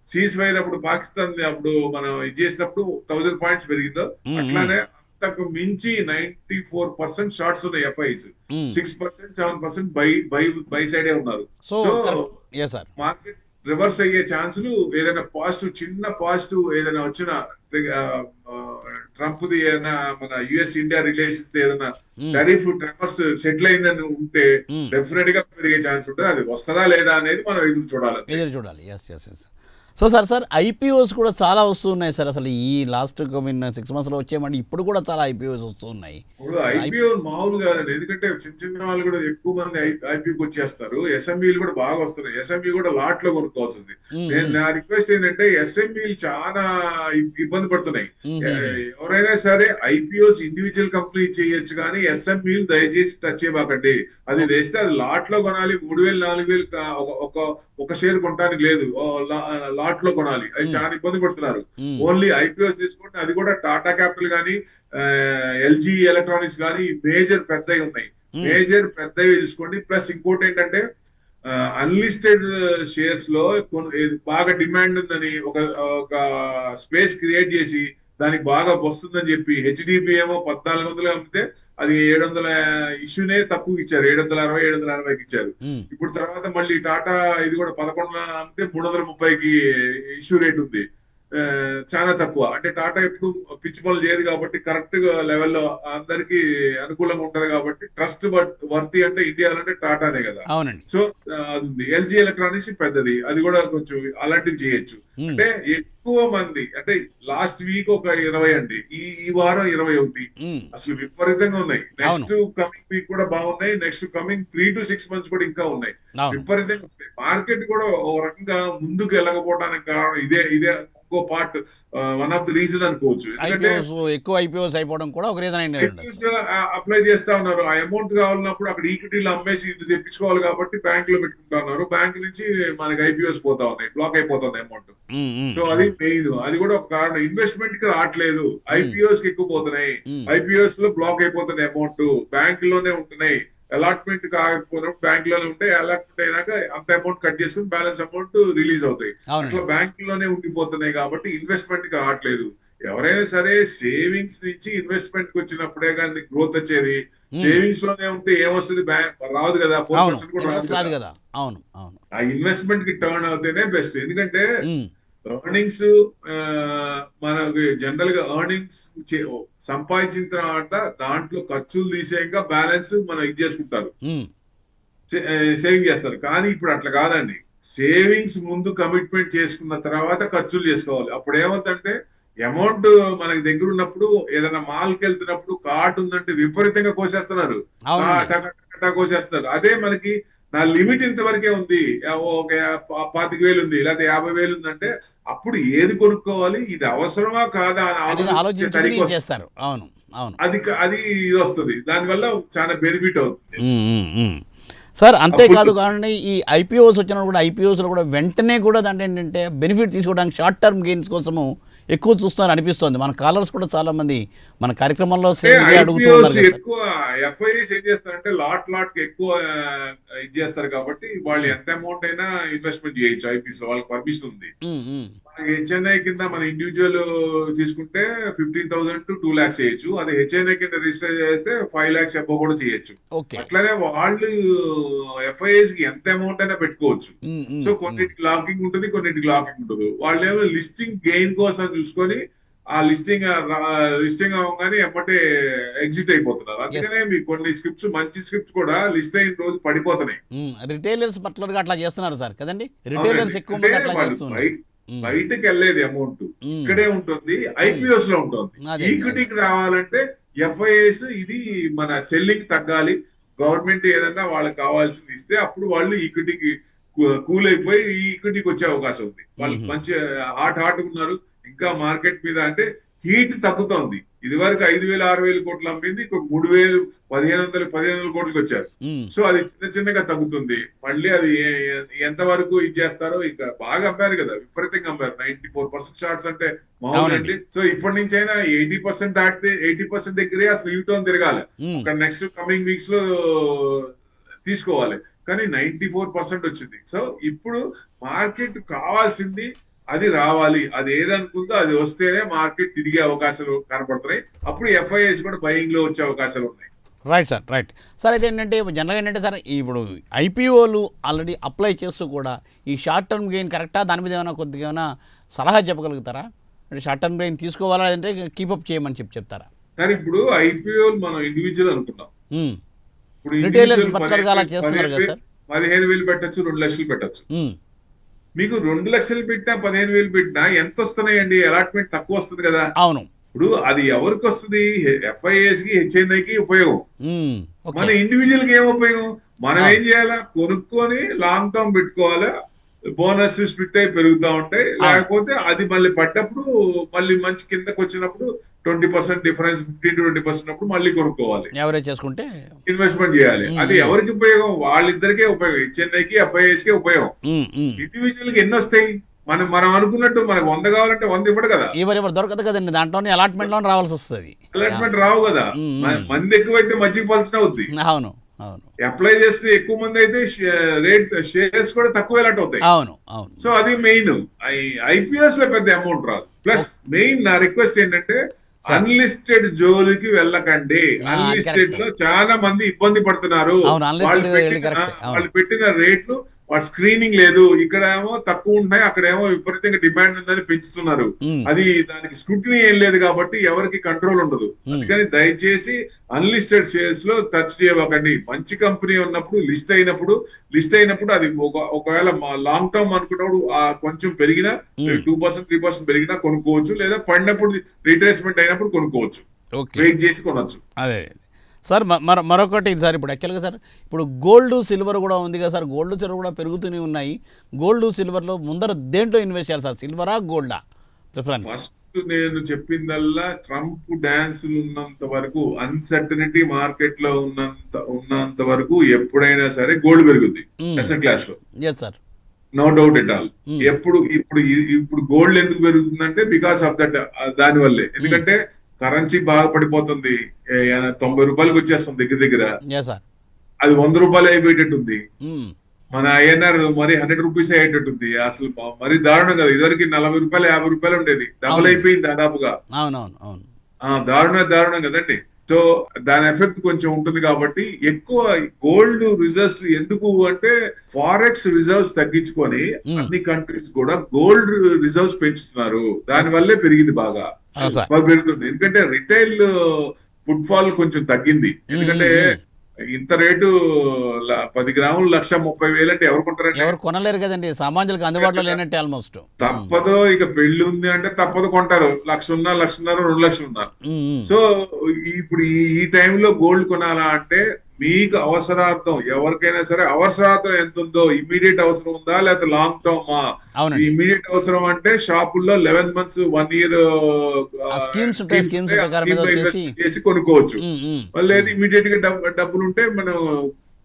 సీజ్ ఫైర్ అప్పుడు పాకిస్తాన్ అప్పుడు మనం ఇది చేసినప్పుడు 1000 పాయింట్స్ పెరిగిందో, అట్లానే అంతకు మించి 94% షార్ట్స్ ఉన్నాయి ఎఫ్ఐస్. 6%, 7% బై సైడే ఉన్నారు. సో మార్కెట్ రివర్స్ అయ్యే ఛాన్సులు, ఏదైనా పాజిటివ్ చిన్న పాజిటివ్ ఏదైనా వచ్చిన ట్రంప్ ది ఏదైనా మన యుఎస్ ఇండియా రిలేషన్స్ ఏదైనా టారిఫ్ ట్రిమ్మర్స్ సెటిల్ అయిందని ఉంటే డెఫినెట్ గా పెరిగే ఛాన్స్ ఉంటుంది. అది వస్తుందా లేదా అనేది మనం ఎదురు చూడాలి. సో సార్ ఐపీఓస్ కూడా చాలా వస్తున్నాయి సార్. అసలు ఈ లాస్ట్ 6 months లో వచ్చేమంటే ఇప్పుడు కూడా చాలా ఐపీఓస్ వస్తున్నాయి. ఇప్పుడు ఐపీఓ మామూలు కాదండి, ఎందుకంటే చిన్న వాళ్ళు కూడా ఎక్కువ మంది ఐపీఓకి వచ్చేస్తారు. ఎస్ఎంఈలు కూడా బాగా వస్తున్నాయి. ఎస్ఎంఈ కూడా లాట్ లో కొనుక్కోవాల్సింది. నా రిక్వెస్ట్ ఏంటంటే ఎస్ఎంఈలు చాలా ఇబ్బంది పడుతున్నాయి. ఎవరైనా సరే ఐపీఓస్ ఇండివిజువల్ కంపెనీ చేయొచ్చు, కానీ ఎస్ఎంఈలు దయచేసి టచ్ చేయబాకండి. అది వేస్తే అది లాట్ లో కొనాలి. 3,000, 4,000 ఒక షేర్ కొనడానికి లేదు, లాట్ లో కొనాలి. అది చాలా ఇబ్బంది పడుతున్నారు. ఓన్లీ ఐపీఓస్ తీసుకుంటే అది కూడా టాటా క్యాపిటల్ కానీ ఎల్జీ ఎలక్ట్రానిక్స్ కానీ మేజర్ పెద్దవి ఉన్నాయి. మేజర్ పెద్దవి తీసుకోండి. ప్లస్ ఇంకోటి ఏంటంటే అన్లిస్టెడ్ షేర్స్ లో బాగా డిమాండ్ ఉందని ఒక స్పేస్ క్రియేట్ చేసి దానికి బాగా వస్తుందని చెప్పి హెచ్డిబి ఏమో 1,400 అమ్మితే అది 700 ఇష్యూనే తక్కువ ఇచ్చారు. 760, 780కి ఇచ్చారు. ఇప్పుడు తర్వాత మళ్ళీ టాటా ఇది కూడా 11 అమ్మితే 330కి ఇష్యూ రేట్ ఉంది. చాలా తక్కువ. అంటే టాటా ఎప్పుడు పిచ్చి పనులు చేయదు కాబట్టి కరెక్ట్ గా లెవెల్లో అందరికి అనుకూలంగా ఉంటది కాబట్టి ట్రస్ట్ వర్తి అంటే ఇండియాలో అంటే టాటానే కదా. అవునండి. సో అది ఉంది. ఎల్జీ ఎలక్ట్రానిక్స్ పెద్దది, అది కూడా కొంచెం అలాంటివి చేయొచ్చు. అంటే ఎక్కువ మంది అంటే లాస్ట్ వీక్ ఒక 20 అండి, ఈ వారం 21 అసలు విపరీతంగా ఉన్నాయి. నెక్స్ట్ కమింగ్ వీక్ కూడా బాగున్నాయి, నెక్స్ట్ కమింగ్ 3 to 6 months కూడా ఇంకా ఉన్నాయి. విపరీతంగా వస్తాయి. మార్కెట్ కూడా ఓ రకంగా ముందుకు వెళ్ళకపోవడానికి కారణం ఇదే ఇంకో part, one of the reason అనుకోవచ్చు. ఎందుకంటే ఎక్కువ ఐపీఓస్ అయిపోవడం కూడా ఒక రీజన్ అప్లై చేస్తా ఉన్నారు. ఆ అమౌంట్ కావాలన్నప్పుడు అక్కడ ఈక్విటీలు అమ్మేసి ఇది తెప్పించుకోవాలి కాబట్టి బ్యాంక్ లో పెట్టుకుంటా ఉన్నారు. బ్యాంక్ నుంచి మనకి ఐపీఓస్ పోతా ఉన్నాయి, బ్లాక్ అయిపోతుంది అమౌంట్. సో అది మెయిన్, అది కూడా ఒక కారణం. ఇన్వెస్ట్మెంట్ కి రావట్లేదు, ఐపీఓస్ కి ఎక్కువ పోతున్నాయి, ఐపీఓస్ లో బ్లాక్ అయిపోతున్నాయి అమౌంట్, బ్యాంక్ లోనే ఉంటున్నాయి. అలాట్మెంట్ కాకపోయినప్పుడు బ్యాంక్ లోనే ఉంటే అలాట్మెంట్ అయినాక అంత అమౌంట్ కట్ చేసుకుని బ్యాలెన్స్ అమౌంట్ రిలీజ్ అవుతాయి. అట్లా బ్యాంక్ లోనే ఉండిపోతున్నాయి కాబట్టి ఇన్వెస్ట్మెంట్ కి రావట్లేదు. ఎవరైనా సరే సేవింగ్స్ నుంచి ఇన్వెస్ట్మెంట్ కి వచ్చినప్పుడే కానీ గ్రోత్ వచ్చేది. సేవింగ్స్ లోనే ఉంటే ఏమొస్తుంది, బ్యాంక్ రాదు కదా, 4% కూడా రాదు కదా. అవును అవును, ఆ ఇన్వెస్ట్మెంట్ కి టర్న్ అవుతేనే బెస్ట్. ఎందుకంటే ఎర్నింగ్స్ మనకి జనరల్ గా ఎర్నింగ్స్ సంపాదించిన తర్వాత దాంట్లో ఖర్చులు తీసేయంగా బ్యాలెన్స్ మనం ఇది చేసుకుంటారు, సేవింగ్ చేస్తారు. కానీ ఇప్పుడు అట్లా కాదండి. సేవింగ్స్ ముందు కమిట్మెంట్ చేసుకున్న తర్వాత ఖర్చులు చేసుకోవాలి. అప్పుడు ఏమవుతుందంటే అమౌంట్ మనకి దగ్గర ఉన్నప్పుడు ఏదైనా మాల్కి వెళ్తున్నప్పుడు కార్డు ఉందంటే విపరీతంగా కోసేస్తున్నారు, కోసేస్తున్నారు. అదే మనకి నా లిమిట్ ఇంతవరకే ఉంది, ఒక 25,000 ఉంది లేకపోతే 50,000 ఉందంటే అప్పుడు ఏది కొనుక్కోవాలి, ఇది అవసరమా కాదా అని చేస్తారు. అవును అవును, అది ఇది వస్తుంది. దానివల్ల చాలా బెనిఫిట్ అవుతుంది సార్. అంతేకాదు కానీ ఈ ఐపీఓస్ వచ్చినప్పుడు కూడా ఐపీఓస్లో కూడా వెంటనే కూడా దాంట్లో ఏంటంటే బెనిఫిట్ తీసుకోవడానికి షార్ట్ టర్మ్ గెయిన్స్ కోసము ఎక్కువ చూస్తున్నారు అనిపిస్తుంది. మన కాలర్స్ కూడా చాలా మంది మన కార్యక్రమంలో అడుగుతున్నారు. ఎక్కువ ఎఫ్ఐఎస్ ఏం చేస్తారంటే లాట్ కి ఎక్కువ ఇది చేస్తారు కాబట్టి వాళ్ళు ఎంత అమౌంట్ అయినా ఇన్వెస్ట్మెంట్ చేయొచ్చు ఐపీఎస్ లో, వాళ్ళకి పర్మిషన్ ఉంది. హెచ్ఎన్ఐ కింద మన ఇండివిజువల్ తీసుకుంటే 15,000 to 2 lakhs చేయొచ్చు. అది హెచ్ఎన్ఐ కింద రిజిస్టర్ చేస్తే 5 lakhs అబ్బో కూడా చేయొచ్చు. అట్లనే వాళ్ళు ఎఫ్ఐఎస్ కి ఎంత అమౌంట్ అయినా పెట్టుకోవచ్చు. సో కొన్నిటికి లాకింగ్ ఉంటుంది, కొన్నిటికి లాకింగ్ ఉంటుంది. వాళ్ళు ఏమో లిస్టింగ్ గెయిన్ కోసం చూసుకొని ఆ లిస్టింగ్ అవగానే ఎమ్మటే ఎగ్జిట్ అయిపోతున్నారు. అందుకనే మీకు కొన్ని స్క్రిప్ట్స్, మంచి స్క్రిప్ట్స్ కూడా లిస్ట్ అయిన రోజు పడిపోతున్నాయి. రిటైలర్స్ పట్ల అట్లా చేస్తున్నారు సార్ కదండి. రిటైలర్స్ ఎక్కువ అట్లా చేస్తున్నారు. బయటకు వెళ్ళేది అమౌంట్ ఇక్కడే ఉంటుంది, ఐపీఎస్ లో ఉంటుంది. ఈక్విటీకి రావాలంటే ఎఫ్ఐఎస్ ఇది మన సెల్లింగ్ తగ్గాలి, గవర్నమెంట్ ఏదన్నా వాళ్ళకి కావాల్సింది ఇస్తే అప్పుడు వాళ్ళు ఈక్విటీకి కూల్ అయిపోయి ఈ ఈక్విటీకి వచ్చే అవకాశం ఉంది. వాళ్ళు మంచి హాట్ ఉన్నారు. ఇంకా మార్కెట్ మీద అంటే హీట్ తగ్గుతోంది. ఇది వరకు 5,000-6,000 కోట్లు అమ్మింది, 3,000, 1,500 కోట్లకి వచ్చారు. సో అది చిన్నగా తగ్గుతుంది. మళ్ళీ అది ఎంత వరకు ఇది చేస్తారో. ఇక బాగా అమ్మారు కదా, విపరీతంగా అమ్మారు. 94% షార్ట్స్ అంటే మామూలండి. సో ఇప్పటి నుంచి అయినా 80% దాటితే 80% దగ్గరే అసలు యూటర్న్ తిరగాలి. ఒక నెక్స్ట్ కమింగ్ వీక్స్ లో తీసుకోవాలి. కానీ 94% వచ్చింది. సో ఇప్పుడు మార్కెట్ కావాల్సింది అది రావాలి, అది ఏదనుకుందో అది వస్తేనే మార్కెట్ తిరిగే అవకాశాలు కనపడుతున్నాయి. అప్పుడు ఎఫ్ఐఎస్ కూడా బయింగ్ లో వచ్చే అవకాశాలు ఉన్నాయి. Right sir, right sir. అయితే ఏంటంటే జనరల్గా ఏంటంటే సార్ ఇప్పుడు ఐపీఓలు ఆల్రెడీ అప్లై చేస్తూ కూడా ఈ షార్ట్ టర్మ్ గెయిన్ కరెక్టా, దాని మీద ఏమైనా కొద్దిగా ఏమైనా సలహా చెప్పగలుగుతారా? అంటే షార్ట్ టర్మ్ గెయిన్ తీసుకోవాలా అంటే కీపప్ చేయమని చెప్తారా? సార్ ఇప్పుడు ఐపీఓలు మనం ఇండివిజువల్ అనుకున్నాం, ఇప్పుడు రిటైలర్స్ పట్ల అలా చేస్తున్నారు కదా సార్. 15,000 పెట్టచ్చు, 2 లక్షలు పెట్టచ్చు. మీకు 2 లక్షలు పెట్టినా 15,000 పెట్టినా ఎంత వస్తున్నాయండి? అలాట్మెంట్ తక్కువ వస్తుంది కదా. అవును. ఇప్పుడు అది ఎవరికి వస్తుంది? ఎఫ్ఐఎస్ కి, హెచ్ఎన్ఐకి ఉపయోగం. మన ఇండివిజువల్ కి ఏం ఉపయోగం? మనం ఏం చేయాలా? కొనుక్కొని లాంగ్ టర్మ్ పెట్టుకోవాలా, బోనస్ స్ప్లిట్ అయి పెరుగుతూ ఉంటాయి. లేకపోతే అది మళ్ళీ పడ్డప్పుడు మళ్ళీ మంచి కిందకి వచ్చినప్పుడు 20% డిఫరెన్స్, 15 to 20% అప్పుడు మళ్ళీ కొనుక్కోవాలి. ఎవరైతే చేసుకుంటే ఇన్వెస్ట్మెంట్ చేయాలి. అది ఎవరికి ఉపయోగం? వాళ్ళిద్దరికే ఉపయోగం, హెచ్ఎన్ఐకి, ఎఫ్ఐఎస్ కి ఉపయోగం. ఇండివిజువల్ కి ఎన్ని వస్తాయి? మనం అనుకున్నట్టు మనకు 100 కావాలంటే 100 ఇవ్వడు కదా. ఎవరు దొరకదు కదండి, దాంట్లోనే అలాట్మెంట్ లో రావాల్సి వస్తుంది. అలాట్మెంట్ రావు కదా. మంది ఎక్కువైతే మజ్జిగ పల్సిన అవుద్ది. అవును అవును. అప్లై చేస్తే ఎక్కువ మంది అయితే రేట్ షేర్స్ కూడా తక్కువ ఎలాట్ అవుతాయి. అవును అవును. సో అది మెయిన్. ఐపీఎస్ లో పెద్ద అమౌంట్ రాదు. ప్లస్ మెయిన్ నా రిక్వెస్ట్ ఏంటంటే అన్లిస్టెడ్ జోలికి వెళ్ళకండి. అన్లిస్టెడ్ లో చాలా మంది ఇబ్బంది పడుతున్నారు. వాళ్ళు పెట్టిన రేట్లు వాటి స్క్రీనింగ్ లేదు. ఇక్కడ ఏమో తక్కువ ఉంటున్నాయి, అక్కడేమో విపరీతంగా డిమాండ్ ఉందని పెంచుతున్నారు. అది దానికి స్క్రూటినీ ఏం లేదు కాబట్టి ఎవరికి కంట్రోల్ ఉండదు. అందుకని దయచేసి అన్లిస్టెడ్ షేర్స్ లో టచ్ చేయకండి. మంచి కంపెనీ ఉన్నప్పుడు లిస్ట్ అయినప్పుడు అది ఒకవేళ లాంగ్ టర్మ్ అనుకున్నప్పుడు కొంచెం పెరిగినా 2% 3% పెరిగినా కొనుక్కోవచ్చు, లేదా పడినప్పుడు రీట్రేస్మెంట్ అయినప్పుడు కొనుక్కోవచ్చు. వెయిట్ చేసి కొనొచ్చు. అదే సార్, మరొకటి సార్, ఇప్పుడు యాక్చువల్గా సార్ ఇప్పుడు గోల్డ్ సిల్వర్ కూడా ఉంది కదా సార్, గోల్డ్ సిల్వర్ కూడా పెరుగుతూనే ఉన్నాయి. గోల్డ్ సిల్వర్లో ముందర దేంట్లో ఇన్వెస్ట్ చేయాలి సార్, సిల్వరా గోల్డా ప్రిఫరెన్స్? ఫస్ట్ నేను చెప్పిందల్లా ట్రంప్ డాన్సులు ఉన్నంత వరకు, అన్సర్టనిటీ మార్కెట్ లో ఉన్నంత వరకు ఎప్పుడైనా సరే గోల్డ్ పెరుగుద్ది అసెట్ క్లాస్ లో. Yes sir, no doubt at all. ఇప్పుడు గోల్డ్ ఎందుకు పెరుగుతుందంటే బికాస్ ఆఫ్ దట్, దాని వల్లే. ఎందుకంటే కరెన్సీ బాగా పడిపోతుంది, 90 రూపాయలకు వచ్చేస్తుంది దగ్గర. అది 100 రూపాయలు అయిపోయేటట్టుంది. మన ఐఎన్ఆర్ మరి 100 రూపీస్ అయ్యేటట్టుంది. అసలు మరి దారుణం కదా. ఇదివరకు 40 రూపాయలు 50 రూపాయలు ఉండేది, డబుల్ అయిపోయింది దాదాపుగా. దారుణం కదండి. సో దాని ఎఫెక్ట్ కొంచెం ఉంటుంది కాబట్టి ఎక్కువ గోల్డ్ రిజర్వ్స్ ఎందుకు అంటే ఫారెక్స్ రిజర్వ్స్ తగ్గించుకొని అన్ని కంట్రీస్ కూడా గోల్డ్ రిజర్వ్స్ పెంచుతున్నారు. దాని వల్లే పెరిగింది, బాగా పెరుగుతుంది. ఎందుకంటే రిటైల్ ఫుడ్ ఫాల్ కొంచెం తగ్గింది. ఎందుకంటే ఇంత రేటు 10 గ్రాములు 1,30,000 అంటే ఎవరు కొంటారంటే ఎవరు కొనలేరు కదండి, సామాన్యులకు అందుబాటులో లేనట్టే. ఆల్మోస్ట్ తప్పదు, ఇక పెళ్లి ఉంది అంటే తప్పదు కొంటారు. 1,00,000, 1,00,000, 2 లక్షలు. సో ఇప్పుడు ఈ టైంలో గోల్డ్ కొనాలా అంటే మీకు అవసరార్థం, ఎవరికైనా సరే అవసరార్థం ఎంత ఉందో, ఇమీడియట్ అవసరం ఉందా లేకపోతే లాంగ్ టర్మా? ఇమీడియట్ అవసరం అంటే షాపుల్లో 11 months 1 year చేసి కొనుక్కోవచ్చు. లేదు ఇమీడియట్ గా డబ్బులు ఉంటే మనం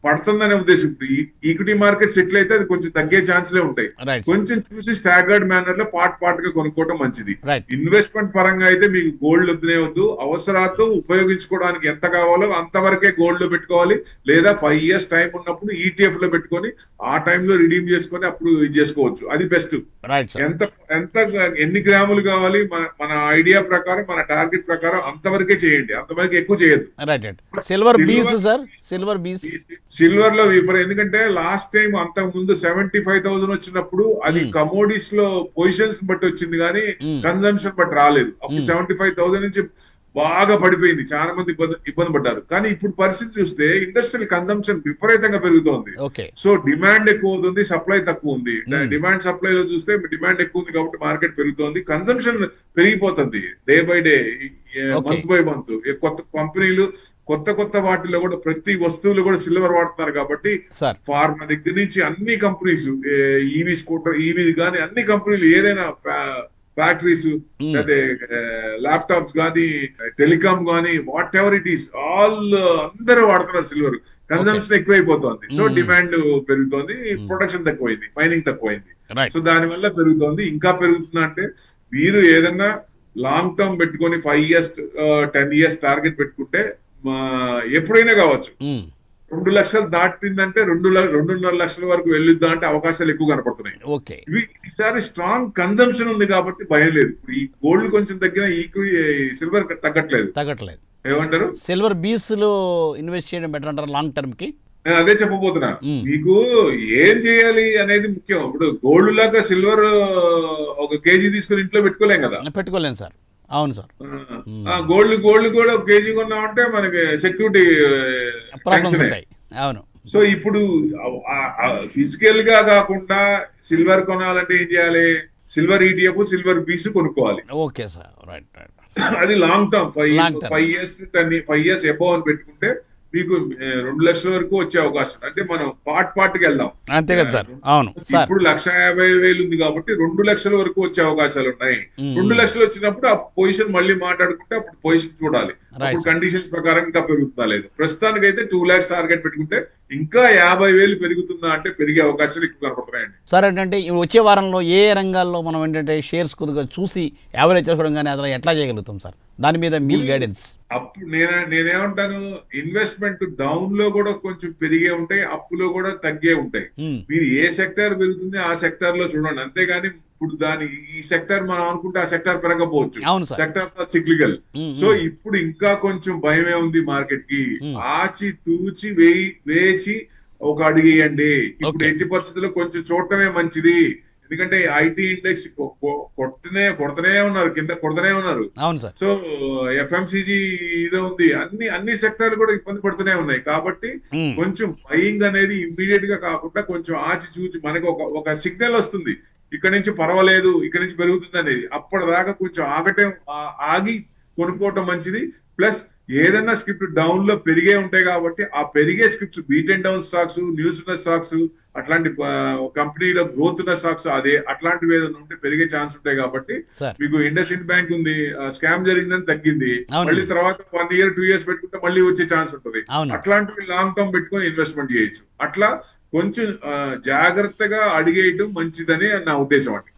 పడుతుందనే ఉద్దేశం. ఇప్పుడు ఈక్విటీ మార్కెట్ సెటిల్ అయితే అది కొంచెం తగ్గే ఛాన్స్లే ఉంటాయి. కొంచెం చూసి స్టాగర్డ్ మేనర్ లో పార్ట్ గా కొనుక్కోవడం మంచిది. ఇన్వెస్ట్మెంట్ పరంగా అయితే మీకు గోల్డ్ వద్దునే వద్దు. అవసరార్థం ఉపయోగించుకోవడానికి ఎంత కావాలో అంతవరకే గోల్డ్ లో పెట్టుకోవాలి, లేదా 5 years టైం ఉన్నప్పుడు ఈటీఎఫ్ లో పెట్టుకొని ఆ టైంలో రిడీమ్ చేసుకొని అప్పుడు ఇది చేసుకోవచ్చు. అది బెస్ట్. ఎన్ని గ్రాములు కావాలి మన ఐడియా ప్రకారం, మన టార్గెట్ ప్రకారం అంతవరకే చేయండి, అంతవరకు ఎక్కువ చేయొద్దు. సిల్వర్ లో ఎందుకంటే లాస్ట్ టైం అంతకు ముందు 75,000 వచ్చినప్పుడు అది కమోడిటీస్ లో పొజిషన్స్ బట్టి వచ్చింది కానీ కన్సంప్షన్ బట్టి రాలేదు. అప్పుడు 75,000 నుంచి బాగా పడిపోయింది, చాలా మంది ఇబ్బంది పడ్డారు. కానీ ఇప్పుడు పరిస్థితి చూస్తే ఇండస్ట్రియల్ కన్సంప్షన్ విపరీతంగా పెరుగుతోంది. సో డిమాండ్ ఎక్కువ అవుతుంది, సప్లై తక్కువ ఉంది. డిమాండ్ సప్లై లో చూస్తే డిమాండ్ ఎక్కువ ఉంది కాబట్టి మార్కెట్ పెరుగుతోంది, కన్సంప్షన్ పెరిగిపోతుంది day by day, month by month. కొత్త కంపెనీలు కొత్త వాటిలో కూడా ప్రతి వస్తువులు కూడా సిల్వర్ వాడుతున్నారు కాబట్టి ఫార్మా దగ్గర నుంచి అన్ని కంపెనీస్, ఈవీ స్కూటర్, ఈవీ కానీ అన్ని కంపెనీలు, ఏదైనా ఫ్యాక్టరీస్, అదే ల్యాప్టాప్స్ కానీ, టెలికామ్ కానీ, వాట్ ఎవర్ ఇట్ ఈస్, అందరూ వాడుతున్నారు సిల్వర్. కన్సంప్షన్ ఎక్కువైపోతుంది, సో డిమాండ్ పెరుగుతోంది, ప్రొడక్షన్ తక్కువైంది, మైనింగ్ తక్కువైంది. సో దాని వల్ల పెరుగుతోంది. ఇంకా పెరుగుతుందా అంటే మీరు ఏదన్నా లాంగ్ టర్మ్ పెట్టుకొని 5 years 10 years టార్గెట్ పెట్టుకుంటే ఎప్పుడైనా కావచ్చు. 2 లక్షలు దాటిందంటే 2.5 లక్షల వరకు వెళ్ళిద్దా అంటే అవకాశాలు ఎక్కువ కనపడుతున్నాయి. ఈసారి స్ట్రాంగ్ కన్సంప్షన్ ఉంది కాబట్టి భయం లేదు. ఈ గోల్డ్ కొంచెం తగ్గిన సిల్వర్ తగ్గట్లేదు. ఏమంటారు? సిల్వర్ బీస్ లో ఇన్వెస్ట్ చేయడం బెటర్ అంటారు లాంగ్ టర్మ్ కి? నేను అదే చెప్పబోతున్నా. మీకు ఏం చేయాలి అనేది ముఖ్యం. ఇప్పుడు గోల్డ్ లాగా సిల్వర్ 1 kg తీసుకుని ఇంట్లో పెట్టుకోలేం కదా. పెట్టుకోలేం సార్. అవును సార్. గోల్డ్ కూడా 1 kg కొన్నామంటే మనకి సెక్యూరిటీ ప్రాబ్లమ్స్ ఉంటాయి. అవును. సో ఇప్పుడు ఫిజికల్ గా కాకుండా సిల్వర్ కొనాలంటే ఏం చేయాలి? సిల్వర్ ఈటీఎఫ్, సిల్వర్ బీస్ కొనుక్కోవాలి. Okay sir, right. అది long term 5 years 5 years above అని పెట్టుకుంటే మీకు 2 లక్షల వరకు వచ్చే అవకాశం. అంటే మనం పార్ట్కి వెళ్దాం, అంతే కదా సార్. అవును. ఇప్పుడు 1,50,000 ఉంది కాబట్టి 2 లక్షల వరకు వచ్చే అవకాశాలు ఉన్నాయి. 2 లక్షలు వచ్చినప్పుడు ఆ పొజిషన్ మళ్ళీ మాట్లాడుకుంటే అప్పుడు పొజిషన్ చూడాలి, అప్పుడు కండిషన్స్ ప్రకారం ఇంకా పెరుగుతుందా లేదు. ప్రస్తుతానికి అయితే 2 lakhs టార్గెట్ పెట్టుకుంటే ఇంకా 50,000 పెరుగుతుందా అంటే పెరిగే అవకాశాలు ఎక్కువ కనపడుతున్నాయండి. సార్, ఏంటంటే వచ్చే వారంలో ఏ రంగాల్లో మనం ఏంటంటే షేర్స్ కొద్దిగా చూసి యావరేజ్ చేసుకోవడం కానీ అలా ఎట్లా చేయగలుగుతాం సార్? దాని మీద మీ గైడెన్స్. అప్పుడు నేనేమంటాను, ఇన్వెస్ట్మెంట్ డౌన్ లో కూడా కొంచెం పెరిగే ఉంటాయి, అప్పులో కూడా తగ్గే ఉంటాయి. మీరు ఏ సెక్టర్ పెరుగుతుంది ఆ సెక్టర్ లో చూడండి, అంతేగాని ఇప్పుడు ఈ సెక్టర్ మనం అనుకుంటే ఆ సెక్టర్ పెరగకపోవచ్చు. Sectors are cyclical. సో ఇప్పుడు ఇంకా కొంచెం భయమే ఉంది మార్కెట్ కి. ఆచి తూచి వేచి ఒక అడుగు వేయండి. ఇప్పుడు Okay. ఎట్టి పరిస్థితుల్లో కొంచెం చూడటమే మంచిది. ఎందుకంటే ఐటీ ఇండెక్స్ కొడుతూనే ఉన్నారు, కింద కొడుతూనే ఉన్నారు. అవును సార్. సో ఎఫ్ఎంసీజీ ఇదే ఉంది, అన్ని సెక్టార్లు కూడా ఇబ్బంది పడుతూనే ఉన్నాయి. కాబట్టి మ్మ్. కొంచెం బయింగ్ అనేది ఇమ్మీడియట్ గా కాకుండా కొంచెం ఆచి చూచి మనకి ఒక సిగ్నల్ వస్తుంది, ఇక్కడ నుంచి పర్వాలేదు, ఇక్కడ నుంచి పెరుగుతుంది అనేది. అప్పటిదాకా కొంచెం ఆగి కొనుక్కోవటం మంచిది. ప్లస్ ఏదైనా స్క్రిప్ట్ డౌన్ లో పెరిగే ఉంటాయి కాబట్టి ఆ పెరిగే scripts beat and down stocks, news ఉన్న స్టాక్స్, అట్లాంటి కంపెనీలో గ్రోత్ ఉన్న స్టాక్స్ అట్లాంటివి ఏదైనా ఉంటే పెరిగే ఛాన్స్ ఉంటాయి. కాబట్టి సార్. మీకు ఇండస్ఇండ్ బ్యాంక్ ఉంది, స్కామ్ జరిగిందని తగ్గింది, అవునండి. మళ్ళీ తర్వాత 1 year 2 years పెట్టుకుంటే మళ్ళీ వచ్చే ఛాన్స్ ఉంటుంది. అవును. అట్లాంటివి లాంగ్ టర్మ్ పెట్టుకొని ఇన్వెస్ట్మెంట్ చేయొచ్చు. అట్లా కొంచెం జాగ్రత్తగా అడిగేయటం మంచిదని నా ఉద్దేశం అండి.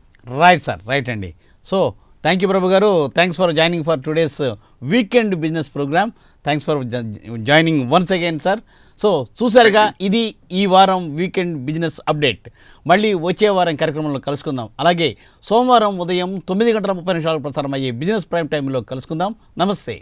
రైట్ సార్, రైట్ అండి. సో థ్యాంక్ యూ ప్రభు గారు. Thanks for joining for today's weekend business program. Thanks for joining once again sir. So చూసారుగా, ఇది ఈ వారం వీకెండ్ బిజినెస్ అప్డేట్. మళ్ళీ వచ్చే వారం కార్యక్రమంలో కలుసుకుందాం. అలాగే సోమవారం ఉదయం 9 గంటల 30 నిమిషాలకు ప్రసారం అయ్యే బిజినెస్ ప్రైమ్ టైంలో కలుసుకుందాం. నమస్తే.